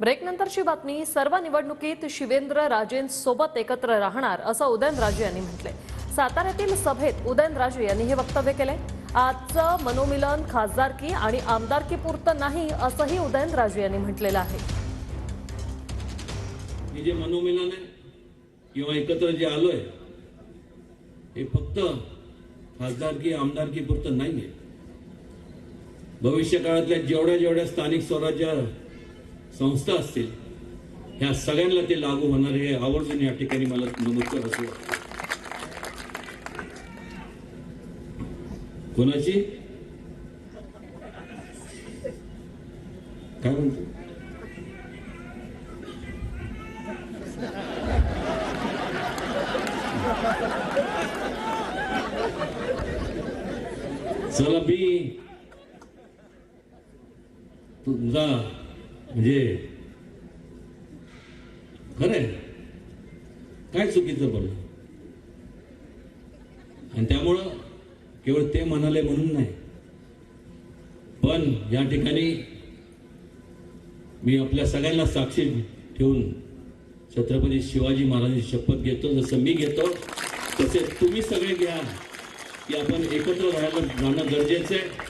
ब्रेकनंतरची बातमी. सर्व निवडणुकीत शिवेंद्र राजेंसोबत एकत्र राहणार असं उदयनराजे यांनी म्हटले. साताऱ्यातील सभेत उदयनराजे यांनी हे वक्तव्य केले. आजचं मनोमिलन खासदारकी आणि आमदारकी पुरतं नाही असंही उदयनराजे यांनी म्हटलेलं आहे. हे जे मनोमिलन आहे किंवा एकत्र जे आलोय हे फक्त खासदारकी आमदारकी पुरतं नाहीये. भविष्य काळातल्या जेवढ्या स्थानिक स्वराज्य संस्था असतील ह्या सगळ्यांना ते लागू होणार आहे. आवर्जून या ठिकाणी मला नमूद करायचं. कोणाची काय म्हणतो चला मी तुमचा म्हणजे खरंय काय चुकीचं बोललं आणि त्यामुळं केवळ ते म्हणाले म्हणून नाही, पण या ठिकाणी मी आपल्या सगळ्यांना साक्षी ठेवून छत्रपती शिवाजी महाराजांची शपथ घेतो. जसं मी घेतो तसे तुम्ही सगळे घ्या की आपण एकत्र राहायला जाणं गरजेचं आहे.